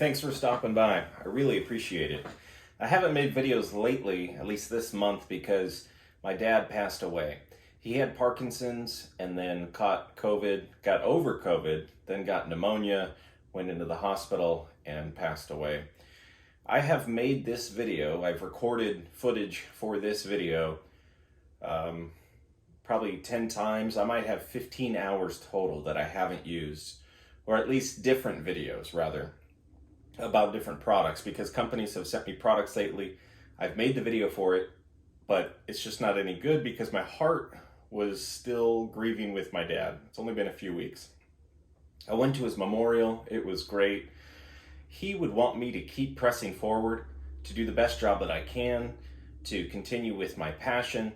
Thanks for stopping by. I really appreciate it. I haven't made videos lately, at least this month, because my dad passed away. He had Parkinson's and then caught COVID, got over COVID, then got pneumonia, went into the hospital and passed away. I have made this video, I've recorded footage for this video probably 10 times. I might have 15 hours total that I haven't used, or at least different videos rather, about different products, because companies have sent me products lately. I've made the video for it, but it's just not any good because my heart was still grieving with my dad. It's only been a few weeks. I went to his memorial. It was great. He would want me to keep pressing forward, to do the best job that I can, to continue with my passion,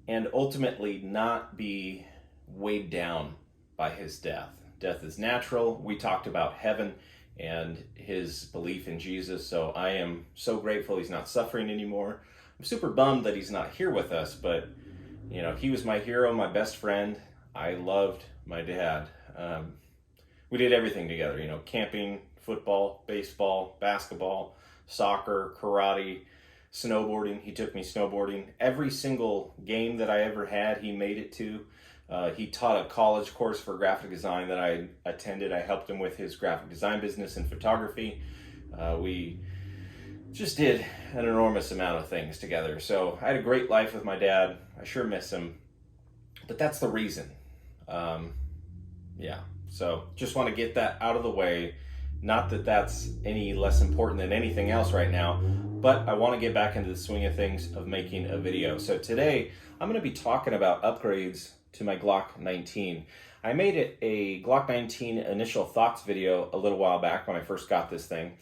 and ultimately not be weighed down by his death. Death is natural. We talked about heaven and his belief in Jesus, so I am so grateful he's not suffering anymore. I'm super bummed that he's not here with us, but you know, he was my hero, my best friend. I loved my dad. We did everything together, you know, camping, football, baseball, basketball, soccer, karate, snowboarding. He took me snowboarding. Every single game that I ever had, he made it to. He taught a college course for graphic design that I attended. I helped him with his graphic design business and photography. We just did an enormous amount of things together. So I had a great life with my dad. I sure miss him, but that's the reason. So just want to get that out of the way. Not that that's any less important than anything else right now, but I want to get back into the swing of things of making a video. So today I'm going to be talking about upgrades to my Glock 19. I made it a Glock 19 initial thoughts video a little while back when I first got this thing,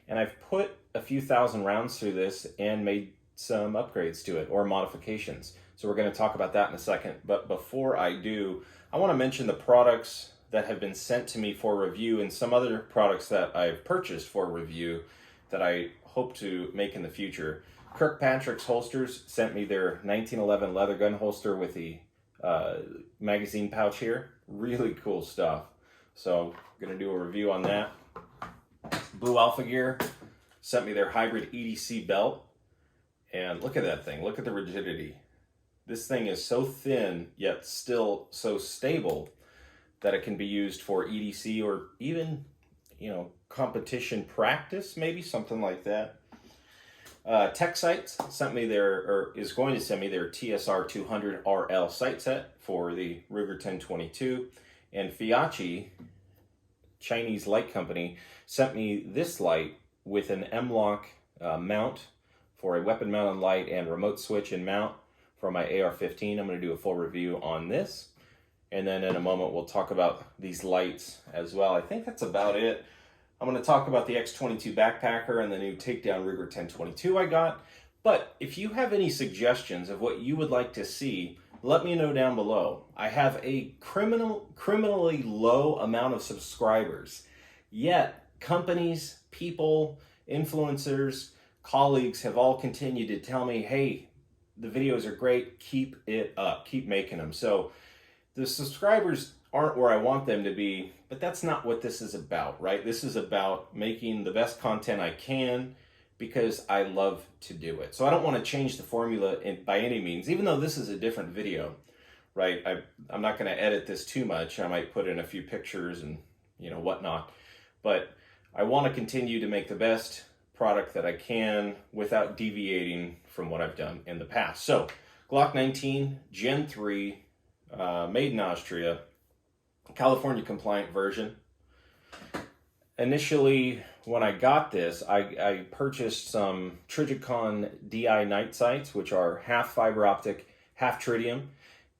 and I've put a few thousand rounds through this and made some upgrades to it, or modifications. So we're going to talk about that in a second, but before I do, I want to mention the products that have been sent to me for review and some other products that I've purchased for review that I hope to make in the future. Kirkpatrick's Holsters sent me their 1911 leather gun holster with the magazine pouch here. Really cool stuff. So I'm going to do a review on that. Blue Alpha Gear sent me their hybrid EDC belt. And look at that thing. Look at the rigidity. This thing is so thin, yet still so stable that it can be used for EDC or even, you know, competition practice, maybe something like that. Tech Sights sent me is going to send me their TSR 200 RL sight set for the Ruger 1022, and Fiachi, Chinese light company, sent me this light with an M-LOK mount for a weapon mounted light and remote switch and mount for my AR-15. I'm going to do a full review on this, and then in a moment we'll talk about these lights as well. I think that's about it. I'm going to talk about the X22 backpacker and the new takedown Ruger 1022 I got. But if you have any suggestions of what you would like to see, let me know down below. I have a criminally low amount of subscribers, yet companies, people, influencers, colleagues have all continued to tell me, hey, the videos are great, keep it up, keep making them. So the subscribers aren't where I want them to be, but that's not what this is about, right? This is about making the best content I can because I love to do it. So I don't want to change the formula by any means, even though this is a different video, right? I'm not going to edit this too much. I might put in a few pictures and, you know, whatnot, but I want to continue to make the best product that I can without deviating from what I've done in the past. So Glock 19 Gen 3, made in Austria, California compliant version. Initially, when I got this, I purchased some Trijicon DI night sights, which are half fiber optic, half tritium.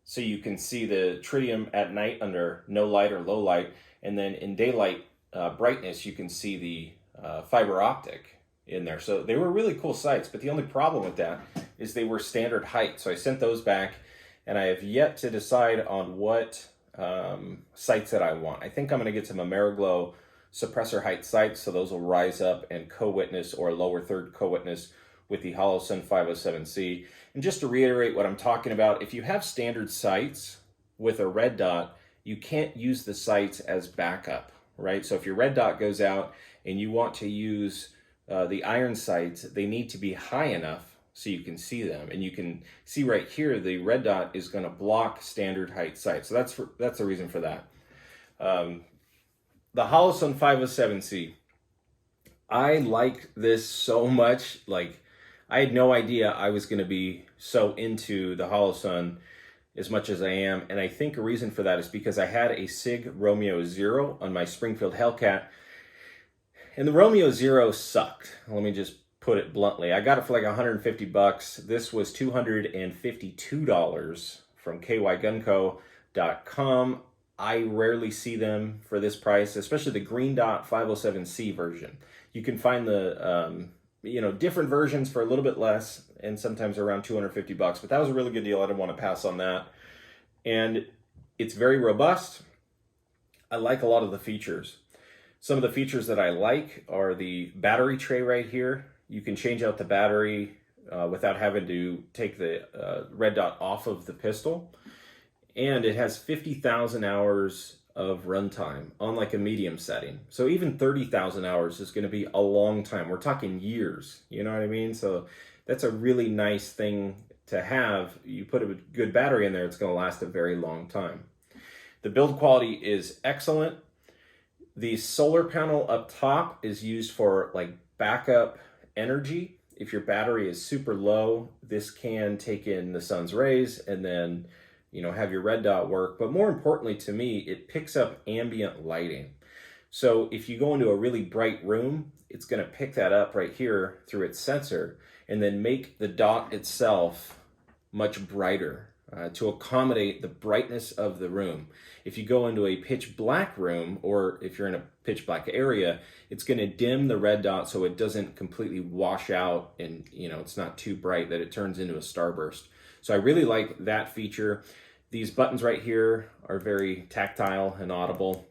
So you can see the tritium at night under no light or low light, and then in daylight brightness, you can see the fiber optic in there. So they were really cool sights, but the only problem with that is they were standard height. So I sent those back, and I have yet to decide on what sights that I want. I think I'm going to get some Ameriglow suppressor height sights, so those will rise up and co-witness or lower third co-witness with the Holosun 507C. And just to reiterate what I'm talking about, if you have standard sights with a red dot, you can't use the sights as backup. right? So if your red dot goes out and you want to use the iron sights, they need to be high enough so you can see them. And you can see right here, the red dot is going to block standard height sights. So that's the reason for that. The Holosun 507C. I like this so much. Like, I had no idea I was going to be so into the Holosun as much as I am. And I think a reason for that is because I had a SIG Romeo Zero on my Springfield Hellcat. And the Romeo Zero sucked. Let me just put it bluntly. I got it for like 150 bucks. This was $252 from kygunco.com. I rarely see them for this price, especially the green dot 507C version. You can find the different versions for a little bit less, and sometimes around 250 bucks, but that was a really good deal. I didn't want to pass on that. And it's very robust. I like a lot of the features. Some of the features that I like are the battery tray right here. You can change out the battery without having to take the red dot off of the pistol. And it has 50,000 hours of runtime on like a medium setting. So even 30,000 hours is going to be a long time. We're talking years, you know what I mean? So that's a really nice thing to have. You put a good battery in there, it's going to last a very long time. The build quality is excellent. The solar panel up top is used for like backup energy. If your battery is super low, this can take in the sun's rays and then have your red dot work. But more importantly to me, it picks up ambient lighting. So if you go into a really bright room, it's going to pick that up right here through its sensor and then make the dot itself much brighter to accommodate the brightness of the room. If you go into a pitch black room, or if you're in a pitch black area, it's going to dim the red dot so it doesn't completely wash out and it's not too bright that it turns into a starburst. So I really like that feature. These buttons right here are very tactile and audible.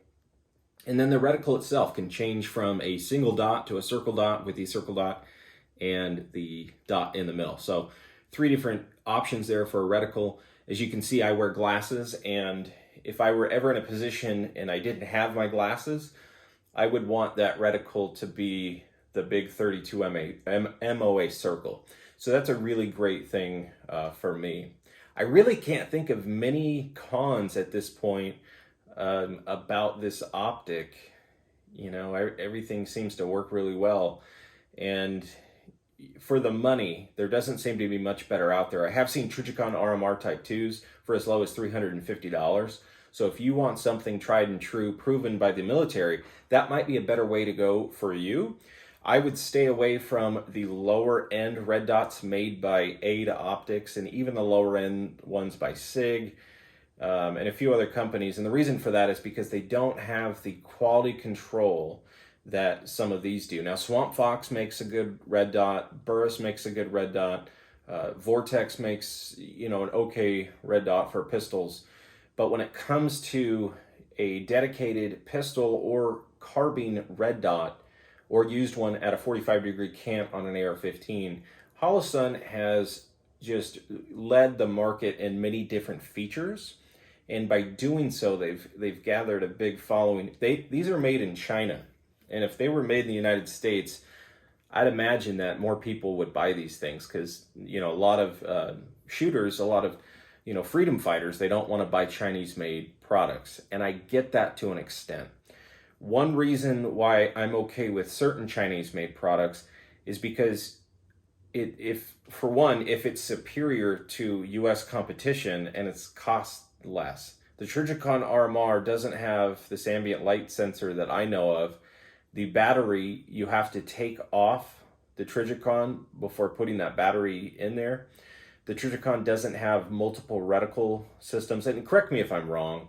And then the reticle itself can change from a single dot to a circle dot with the circle dot and the dot in the middle. So 3 different options there for a reticle. As you can see, I wear glasses, and if I were ever in a position and I didn't have my glasses, I would want that reticle to be the big 32 MOA circle. So that's a really great thing for me. I really can't think of many cons at this point about this optic. Everything seems to work really well. And for the money, there doesn't seem to be much better out there. I have seen Trijicon RMR Type 2s for as low as $350. So if you want something tried and true, proven by the military, that might be a better way to go for you. I would stay away from the lower end red dots made by Ada Optics and even the lower end ones by SIG and a few other companies. And the reason for that is because they don't have the quality control that some of these do. Now, Swamp Fox makes a good red dot. Burris makes a good red dot. Vortex makes, an okay red dot for pistols. But when it comes to a dedicated pistol or carbine red dot, or used one at a 45-degree camp on an AR-15, Holosun has just led the market in many different features. And by doing so, they've gathered a big following. These are made in China. And if they were made in the United States, I'd imagine that more people would buy these things because, a lot of shooters, a lot of, freedom fighters, they don't want to buy Chinese-made products. And I get that to an extent. One reason why I'm okay with certain Chinese-made products is because if it's superior to U.S. competition and it's cost less. The Trijicon RMR doesn't have this ambient light sensor that I know of. The battery, you have to take off the Trijicon before putting that battery in there. The Trijicon doesn't have multiple reticle systems. And correct me if I'm wrong.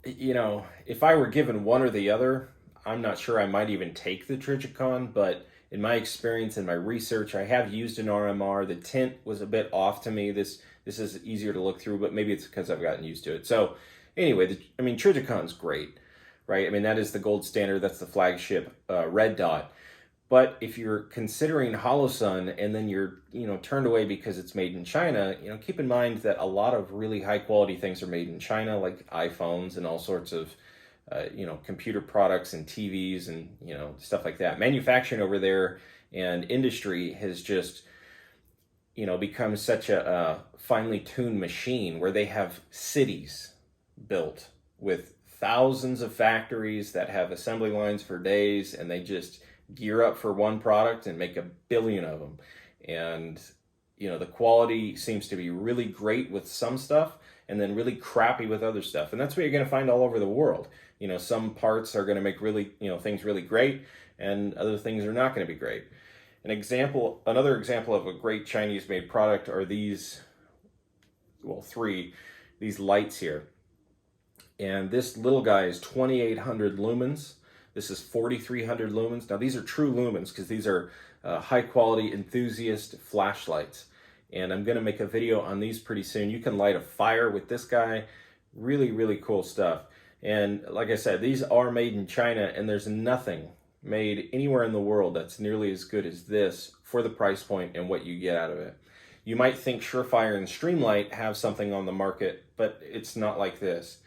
If I were given one or the other, I'm not sure I might even take the Trijicon, but in my experience and my research, I have used an RMR. The tint was a bit off to me. This is easier to look through, but maybe it's because I've gotten used to it. So anyway, Trijicon's great, right? That is the gold standard. That's the flagship red dot. But if you're considering Holosun and then you're, turned away because it's made in China, keep in mind that a lot of really high quality things are made in China, like iPhones and all sorts of you know, computer products and TVs and, you know, stuff like that. Manufacturing over there and industry has just, you know, become such a finely tuned machine where they have cities built with thousands of factories that have assembly lines for days, and they just gear up for one product and make a billion of them. And, you know, the quality seems to be really great with some stuff and then really crappy with other stuff. And that's what you're going to find all over the world. You know, some parts are going to make really, you know, things really great, and other things are not going to be great. Another example of a great Chinese made product are these, well, these lights here. And this little guy is 2,800 lumens. This is 4,300 lumens. Now these are true lumens because these are high quality enthusiast flashlights. And I'm gonna make a video on these pretty soon. You can light a fire with this guy. Really, really cool stuff. And like I said, these are made in China, and there's nothing made anywhere in the world that's nearly as good as this for the price point and what you get out of it. You might think Surefire and Streamlight have something on the market, but it's not like this.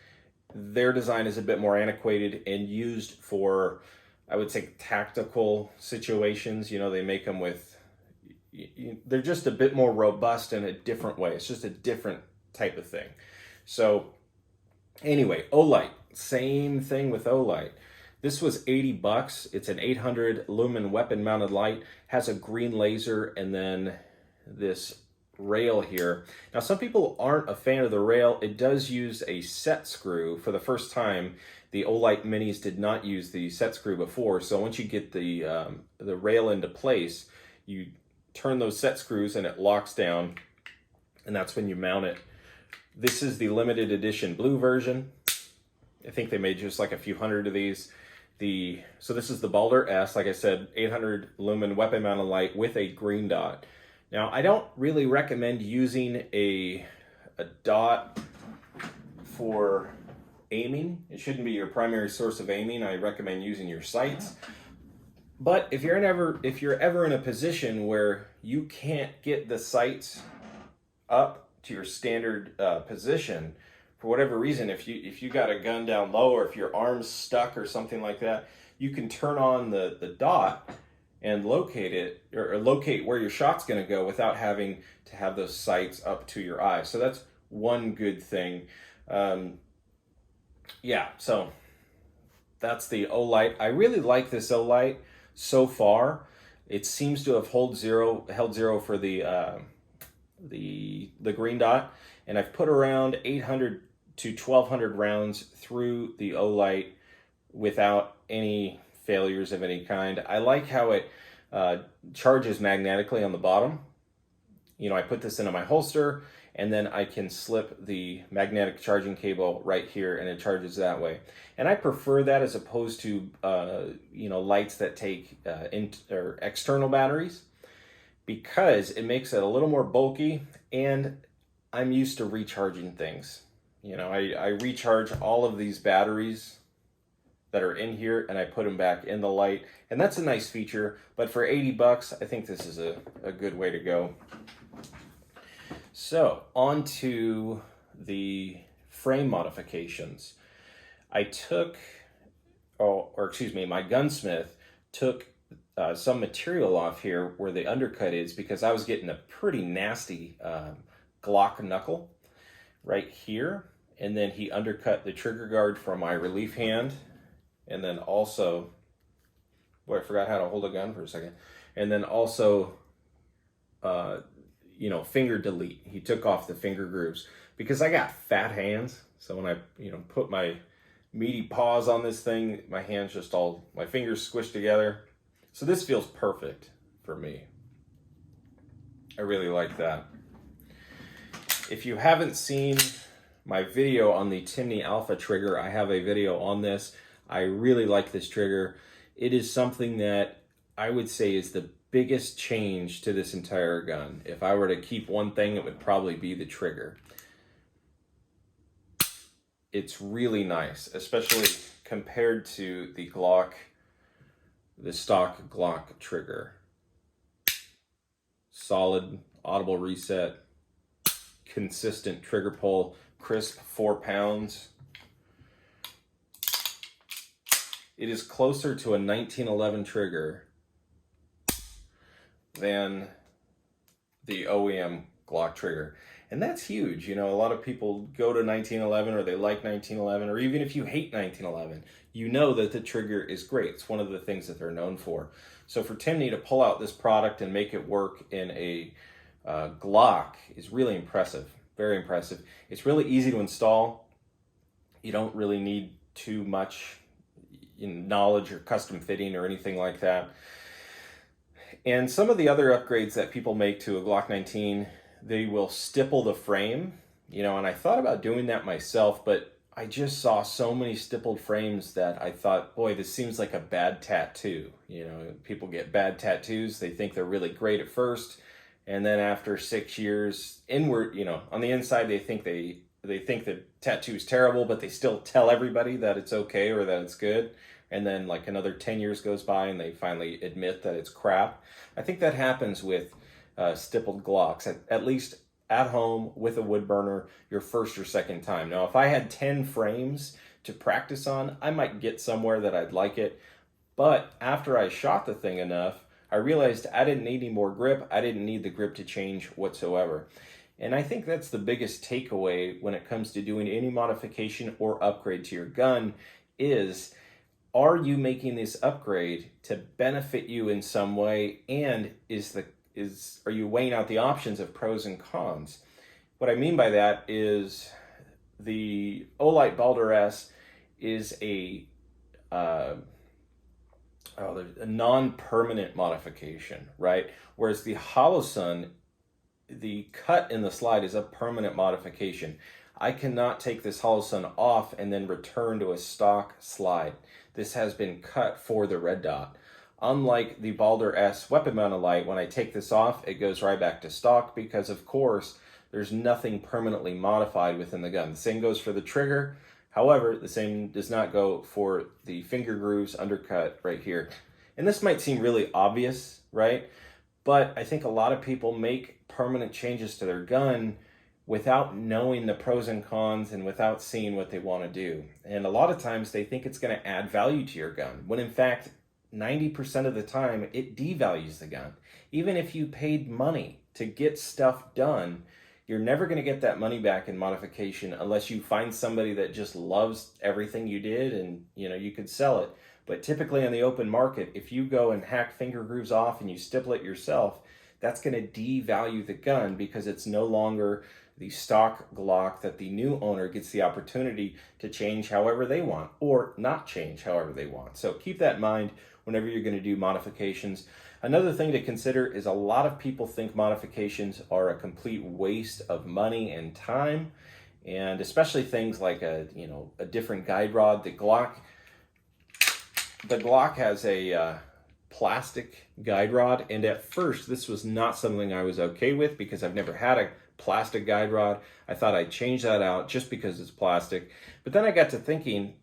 Their design is a bit more antiquated and used for, I would say, tactical situations. You know, they make them with, they're just a bit more robust in a different way. It's just a different type of thing. So anyway, Olight, same thing with Olight. This was 80 bucks. It's an 800 lumen weapon mounted light, has a green laser, and then this rail here. Now, some people aren't a fan of the rail. It does use a set screw. For the first time, the Olight minis did not use the set screw before. So once you get the rail into place, you turn those set screws and it locks down, and that's when you mount it. This is the limited edition blue version. I think they made just like a few hundred of these. So this is the Balder S, like I said, 800 lumen weapon mounted light with a green dot. Now, I don't really recommend using a dot for aiming. It shouldn't be your primary source of aiming. I recommend using your sights. But if you're ever in a position where you can't get the sights up to your standard position, for whatever reason, if you got a gun down low, or if your arm's stuck or something like that, you can turn on the dot and locate it, or locate where your shot's going to go without having to have those sights up to your eyes. So that's one good thing. Yeah, so that's the Olight. I really like this Olight so far. It seems to have held zero for the green dot, and I've put around 800 to 1,200 rounds through the Olight without any failures of any kind. I like how it charges magnetically on the bottom. You know, I put this into my holster, and then I can slip the magnetic charging cable right here, and it charges that way. And I prefer that as opposed to you know, lights that take or external batteries, because it makes it a little more bulky, and I'm used to recharging things. You know, I recharge all of these batteries that are in here, and I put them back in the light, and that's a nice feature. But for 80 bucks, I think this is a good way to go. So on to the frame modifications. I took, my gunsmith took some material off here where the undercut is, because I was getting a pretty nasty Glock knuckle right here. And then he undercut the trigger guard from my relief hand. And then also, boy, I forgot how to hold a gun for a second. And then also, you know, finger delete. He took off the finger grooves because I got fat hands. So when I, you know, put my meaty paws on this thing, my hands just my fingers squished together. So this feels perfect for me. I really like that. If you haven't seen my video on the Timney Alpha trigger, I have a video on this. I really like this trigger. It is something that I would say is the biggest change to this entire gun. If I were to keep one thing, it would probably be the trigger. It's really nice, especially compared to the Glock, the stock Glock trigger. Solid, audible reset, consistent trigger pull, crisp 4 pounds. it is closer to a 1911 trigger than the OEM Glock trigger. And that's huge. You know, a lot of people go to 1911 or they like 1911, or even if you hate 1911, you know that the trigger is great. It's one of the things that they're known for. So for Timney to pull out this product and make it work in a Glock is really impressive, very impressive. It's really easy to install. You don't really need too much knowledge or custom fitting or anything like that. And some of the other upgrades that people make to a Glock 19, they will stipple the frame, you know, and I thought about doing that myself, but I just saw so many stippled frames that I thought, boy, this seems like a bad tattoo. You know, people get bad tattoos, they think they're really great at first, and then after 6 years, inward, you know, on the inside, they think the tattoo is terrible, but they still tell everybody that it's okay or that it's good. And then like another 10 years goes by and they finally admit that it's crap. I think that happens with stippled Glocks, at least at home with a wood burner, your first or second time. Now, if I had 10 frames to practice on, I might get somewhere that I'd like it. But after I shot the thing enough, I realized I didn't need any more grip. I didn't need the grip to change whatsoever. And I think that's the biggest takeaway when it comes to doing any modification or upgrade to your gun is, are you making this upgrade to benefit you in some way? And are you weighing out the options of pros and cons? What I mean by that is the Olight Balder S is a non-permanent modification, right? Whereas the Holosun, the cut in the slide is a permanent modification. I cannot take this Holosun off and then return to a stock slide. This has been cut for the red dot. Unlike the Balder S weapon mounted light, when I take this off, it goes right back to stock because, of course, there's nothing permanently modified within the gun. The same goes for the trigger. However, the same does not go for the finger grooves undercut right here. And this might seem really obvious, right? But I think a lot of people make permanent changes to their gun without knowing the pros and cons and without seeing what they want to do. And a lot of times they think it's going to add value to your gun, when in fact, 90% of the time it devalues the gun. Even if you paid money to get stuff done, you're never going to get that money back in modification unless you find somebody that just loves everything you did and, you know, you could sell it. But typically on the open market, if you go and hack finger grooves off and you stipple it yourself, that's going to devalue the gun because it's no longer the stock Glock that the new owner gets the opportunity to change however they want or not change however they want. So keep that in mind whenever you're going to do modifications. Another thing to consider is a lot of people think modifications are a complete waste of money and time, and especially things like a different guide rod. The Glock has a plastic guide rod, and at first this was not something I was okay with because I've never had a plastic guide rod. I thought I'd change that out just because it's plastic. But then I got to thinking,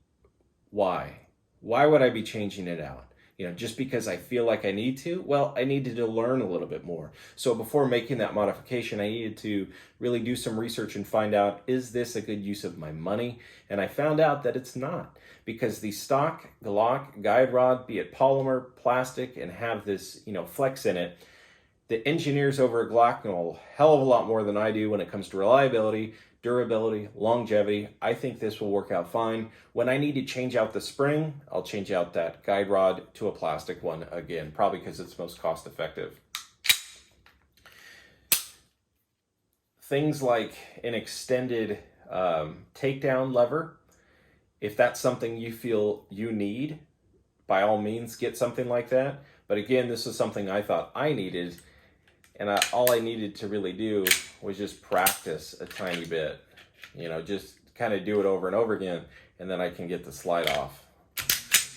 why? Why would I be changing it out? You know, just because I feel like I need to? Well, I needed to learn a little bit more. So before making that modification, I needed to really do some research and find out, is this a good use of my money? And I found out that it's not, because the stock Glock guide rod, be it polymer, plastic, and have this, flex in it, the engineers over at Glock know a hell of a lot more than I do when it comes to reliability, durability, longevity. I think this will work out fine. When I need to change out the spring, I'll change out that guide rod to a plastic one again, probably because it's most cost effective. Things like an extended takedown lever, if that's something you feel you need, by all means get something like that. But again, this is something I thought I needed, and all I needed to really do was just practice a tiny bit, just kind of do it over and over again, and then I can get the slide off,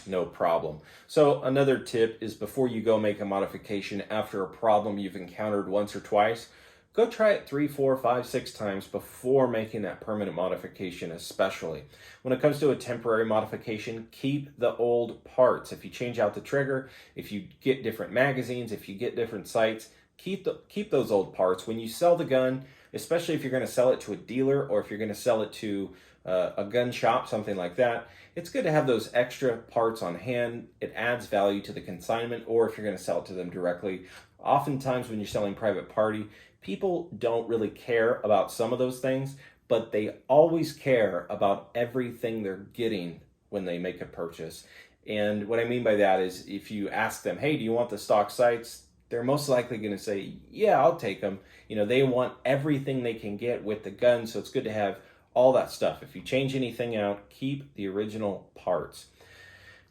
no problem. So another tip is, before you go make a modification after a problem you've encountered once or twice, go try it 3, 4, 5, 6 times before making that permanent modification, especially. When it comes to a temporary modification, keep the old parts. If you change out the trigger, if you get different magazines, if you get different sights, keep those old parts. When you sell the gun, especially if you're going to sell it to a dealer or if you're going to sell it to a gun shop, something like that, it's good to have those extra parts on hand. It adds value to the consignment, or if you're going to sell it to them directly. Oftentimes when you're selling private party, people don't really care about some of those things, but they always care about everything they're getting when they make a purchase. And what I mean by that is if you ask them, hey, do you want the stock sights? They're most likely going to say, yeah, I'll take them. They want everything they can get with the gun, so it's good to have all that stuff. If you change anything out, keep the original parts.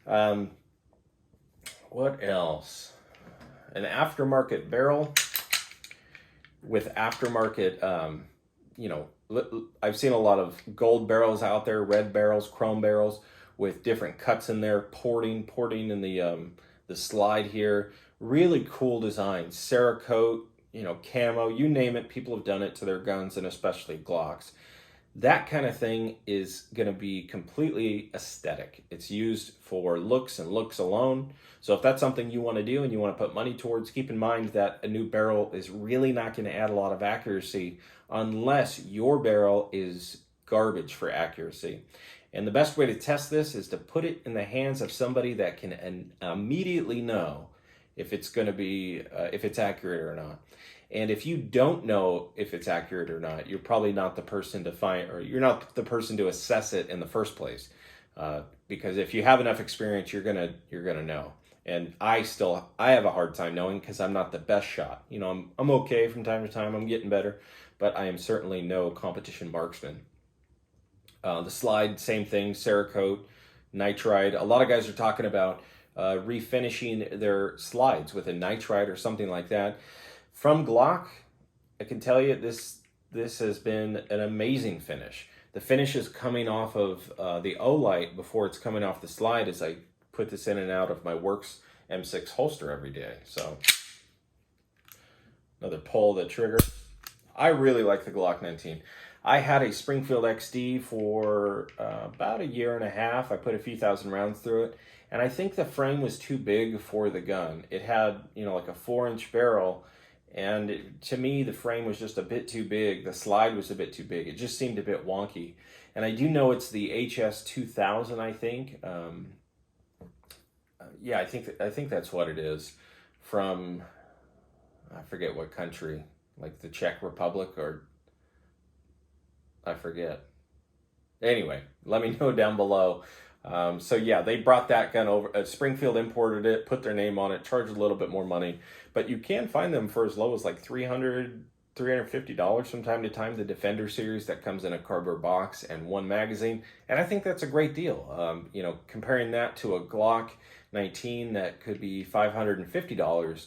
What else? An aftermarket barrel with aftermarket, I've seen a lot of gold barrels out there, red barrels, chrome barrels with different cuts in there, porting in the slide here. Really cool design, Cerakote, camo, you name it. People have done it to their guns, and especially Glocks. That kind of thing is going to be completely aesthetic. It's used for looks and looks alone. So if that's something you want to do and you want to put money towards, keep in mind that a new barrel is really not going to add a lot of accuracy unless your barrel is garbage for accuracy. And the best way to test this is to put it in the hands of somebody that can immediately know if it's going to be, if it's accurate or not. And if you don't know if it's accurate or not, you're probably not the person to find, or you're not the person to assess it in the first place. Because if you have enough experience, you're gonna know. And I have a hard time knowing because I'm not the best shot. I'm okay from time to time. I'm getting better, but I am certainly no competition marksman. The slide, same thing, Cerakote, nitride. A lot of guys are talking about refinishing their slides with a nitride or something like that. From Glock, I can tell you this has been an amazing finish. The finish is coming off of the O-Light before it's coming off the slide as I put this in and out of my Works M6 holster every day. So another pull of the trigger. I really like the Glock 19. I had a Springfield XD for about a year and a half. I put a few thousand rounds through it, and I think the frame was too big for the gun. It had, like a 4-inch barrel, and to me, the frame was just a bit too big. The slide was a bit too big. It just seemed a bit wonky. And I do know it's the HS 2000, I think. Yeah, I think that's what it is. From, I forget what country, like the Czech Republic, or I forget. Anyway, let me know down below. So yeah, they brought that gun over. Springfield imported it, put their name on it, charged a little bit more money, but you can find them for as low as like $300, $350 from time to time. The Defender series that comes in a cardboard box and one magazine, and I think that's a great deal. Comparing that to a Glock 19 that could be $550,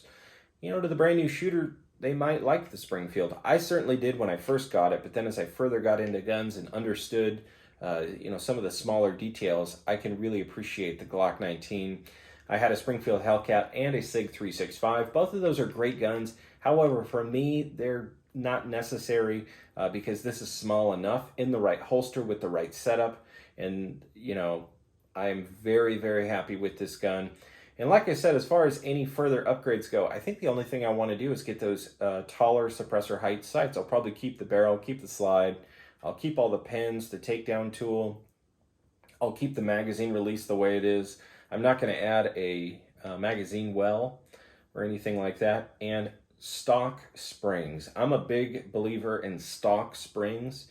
to the brand new shooter, they might like the Springfield. I certainly did when I first got it, but then as I further got into guns and understood some of the smaller details, I can really appreciate the Glock 19. I had a Springfield Hellcat and a SIG 365. Both of those are great guns. However, for me, they're not necessary because this is small enough in the right holster with the right setup. And, I'm very, very happy with this gun. And like I said, as far as any further upgrades go, I think the only thing I want to do is get those taller suppressor height sights. I'll probably keep the barrel, keep the slide. I'll keep all the pins, the takedown tool. I'll keep the magazine release the way it is. I'm not going to add a magazine well or anything like that. And stock springs. I'm a big believer in stock springs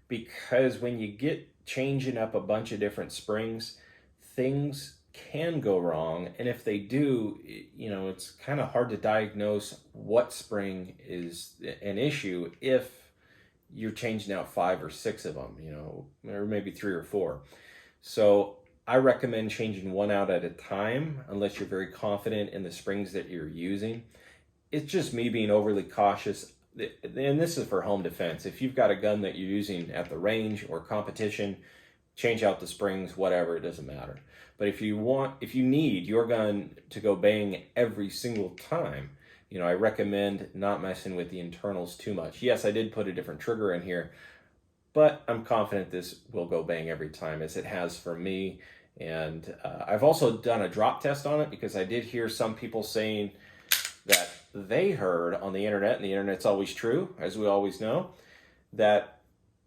because when you get changing up a bunch of different springs, things can go wrong. And if they do, it's kind of hard to diagnose what spring is an issue if you're changing out 5 or 6 of them, or maybe 3 or 4. So I recommend changing one out at a time unless you're very confident in the springs that you're using. It's just me being overly cautious. And this is for home defense. If you've got a gun that you're using at the range or competition, change out the springs, whatever, it doesn't matter. But if you need your gun to go bang every single time, I recommend not messing with the internals too much. Yes, I did put a different trigger in here, but I'm confident this will go bang every time, as it has for me. And I've also done a drop test on it because I did hear some people saying that they heard on the internet, and the internet's always true, as we always know, that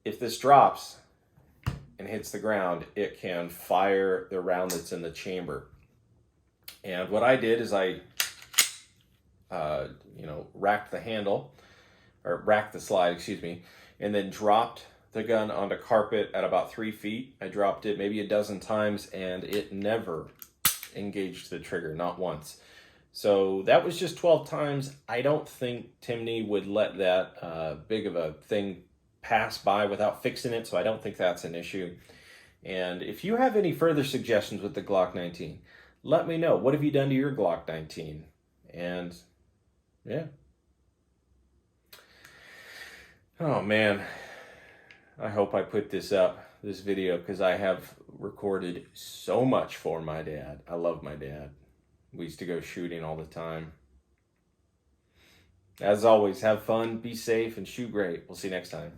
if this drops, and hits the ground, it can fire the round that's in the chamber. And what I did is I, racked the handle, or racked the slide, excuse me, and then dropped the gun onto carpet at about 3 feet. I dropped it maybe a dozen times, and it never engaged the trigger, not once. So that was just 12 times. I don't think Timney would let that big of a thing pass by without fixing it, so I don't think that's an issue. And if you have any further suggestions with the Glock 19, let me know. What have you done to your Glock 19? And yeah. Oh man, I hope I put this video, because I have recorded so much for my dad. I love my dad. We used to go shooting all the time. As always, have fun, be safe, and shoot great. We'll see you next time.